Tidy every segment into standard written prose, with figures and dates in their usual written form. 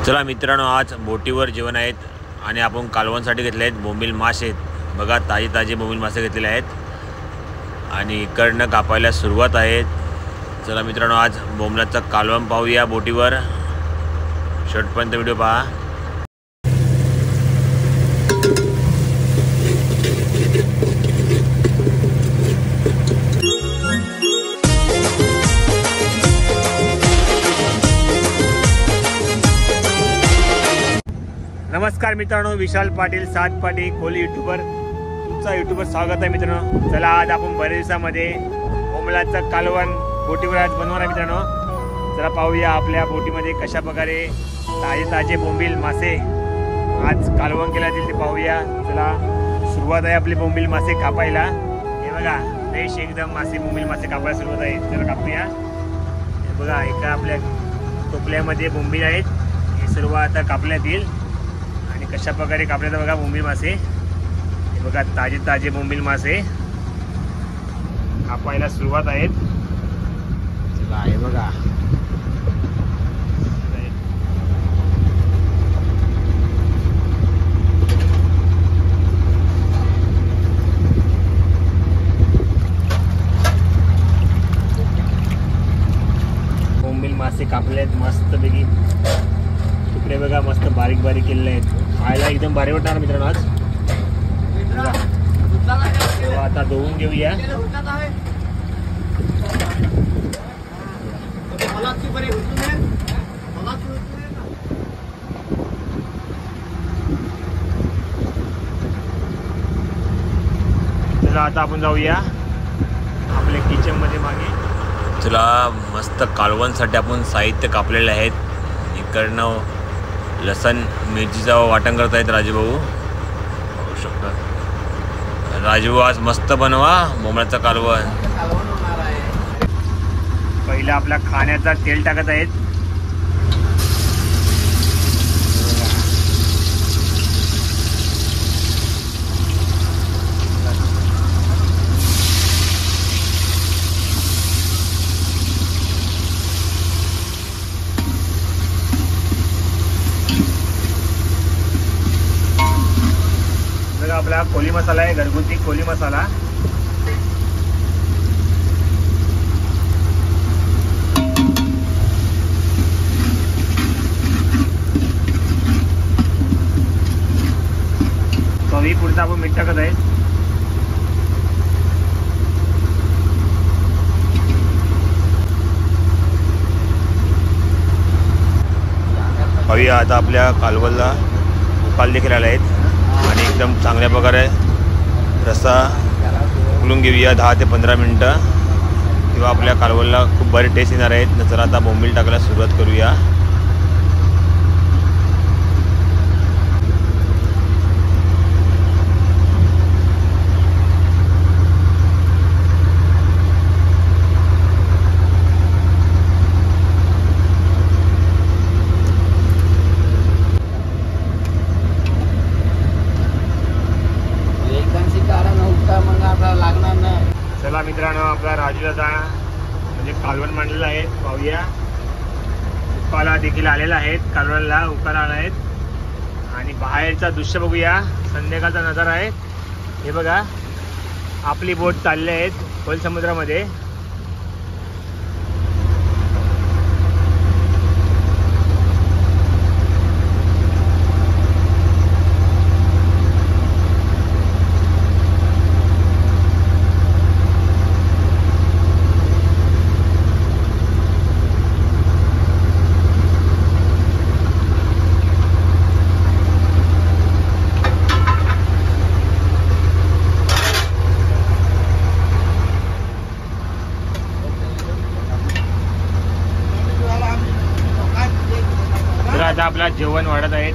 चला मित्रांनो, आज बोटीवर जेवण आहेत आणि आपण कालवणसाठी घेतले आहेत बोंबील मासे। बघा, ताजे ताजे बोंबील मासे घेतलेले आहेत आणि इकडनं कापायला सुरुवात आहे। चला मित्रांनो, आज बोंबलाचं कालवण पाहूया बोटीवर। शेवटपर्यंत व्हिडिओ पहा। नमस्कार मित्रांनो, विशाल पाटील सातपाटी कोली यूट्यूबर तुमचा यूट्यूबर स्वागत आहे मित्रांनो। चला, आज आपण बरेच दिवसामध्ये बोंबलाचं कालवण बोटीवर आज बनवणार आहे मित्रांनो। चला पाहूया आपल्या बोटीमध्ये कशा प्रकारे ताजे ताजे बोंबील मासे आज कालवण केला जाईल ते पाहूया। चला, सुरुवात आहे आपले बोंबील मासे कापायला। हे बघा, फ्रेश एकदम मासे बोंबील मासे कापायला सुरुवात आहे। चला कापूया। हे बघा, एका आपल्या टोपल्यामध्ये बोंबील आहेत, हे सर्व आता कापण्यात येईल। कशा प्रकारे कापले तर बघा बोंबील मासे, हे बघा ताजे ताजे बोंबील मासे कापायला सुरुवात आहेत। चला, हे बघा बोंबील मासे कापले आहेत मस्तपैकी। तुकडे बघा मस्त बारीक बारीक केलेले आहेत, खायला एकदम भारी वाटणार मित्रांनो आज। आता धुवून घेऊया। चला, आता आपण जाऊया आपल्या किचन मध्ये मागे। चला, मस्त कालवणसाठी आपण साहित्य कापलेले आहेत। इकडनं लसण मिरचीचा वाटण करत आहेत राजूभाऊ, पाहू शकता। राजूभाऊ आज मस्त बनवा बोंबलाचं कालवण। पहिला आपल्या खाण्याचा तेल टाकत आहेत। आपला कोली मसाला आहे, घरगुती कोली मसाला। चवी पुढचा आपण मीठ टाकत आहे। पाहूया आता आपल्या कालवणला उकाल देखील आले आहेत आणि एकदम चांगल्या प्रकारे रस्सा उकळून घेऊया 10 ते 15 मिनटं, किंवा आपल्या कालवणला खूप बरे टेस्ट येणार आहेत। नंतर आता बोंबील टाकायला सुरुवात करूया। चला मित्रांनो, आपला राजू दादा म्हणजे कालवण मांडलेला आहे, पाहूया। उकाला देखील आलेला आहे, कालवणला उकाला आला आहे। आणि बाहेरचा दृश्य बघूया, संध्याकाळचा नजारा आहे। हे बघा, आपली बोट चालली आहे खोल समुद्रामध्ये। आता आपला जेवण वाढत आहेत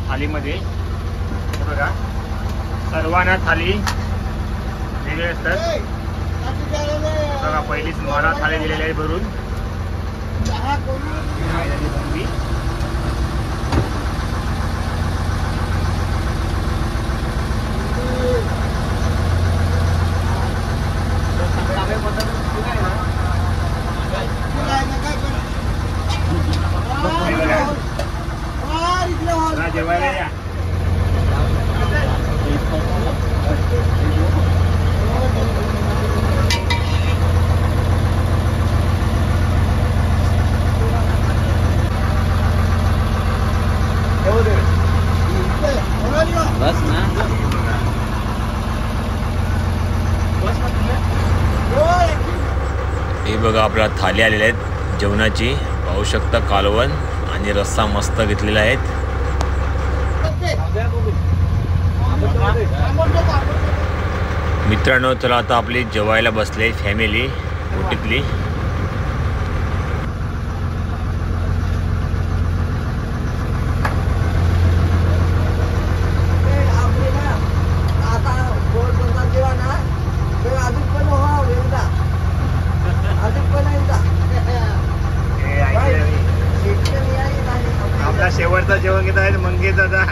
थालीमध्ये। हे बघा, सर्वांना थाली वेगळे असतात। बघा, पहिलीच मला थाली दिलेली आहे भरून। जेवायला या. बस ना. हे बघा आपल्याला थाली आलेल्या आहेत जेवणाची. पाहू शकता कालवण आणि रस्सा मस्त घेतलेला आहेत. मित्रांनो चला आता आपली जेवायला बसले फॅमिली बोटीतली. आपला शेवटचा जेवण घेत आहेत मंगेश दादा.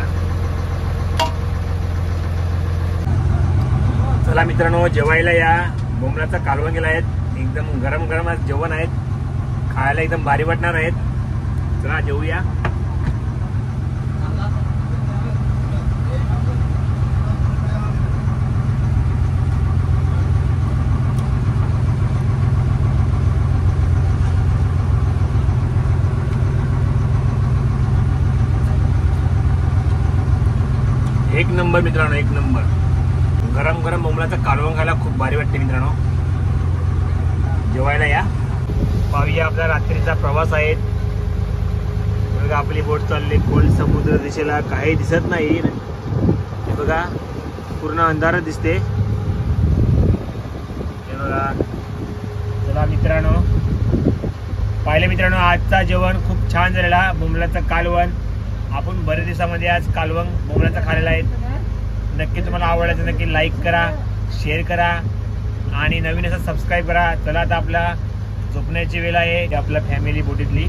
चला मित्रांनो जेवायला या. बोंबलाचा कालवण गेला आहेत. एकदम गरम गरम आज जेवण आहेत. खायला एकदम भारी वाटणार आहेत. चला जेवूया. एक नंबर मित्रांनो, एक नंबर. गरम गरम बोंबलाचं कालवण खायला खूप भारी वाटते मित्रांनो. जेवायला या. पाहूया आपला रात्रीचा प्रवास आहे. बघा आपली बोट चालली खोल समुद्र दिशेला. काही दिसत नाही. हे बघा पूर्ण अंधार दिसते. हे बघा. चला मित्रांनो पाहिले मित्रांनो आजचा जेवण खूप छान झालेला. बोंबलाचं कालवण. आपण बरेच दिवसामध्ये आज कालवण बोंबलाचं खाल्लेलं आहे. नक्की तुम्हाला आवडलं तर नक्की लाईक करा, शेअर करा आणि नवीन असं सबस्क्राईब करा. चला आता आपला झोपण्याची वेळ आहे आपल्या फॅमिली बोटीतली.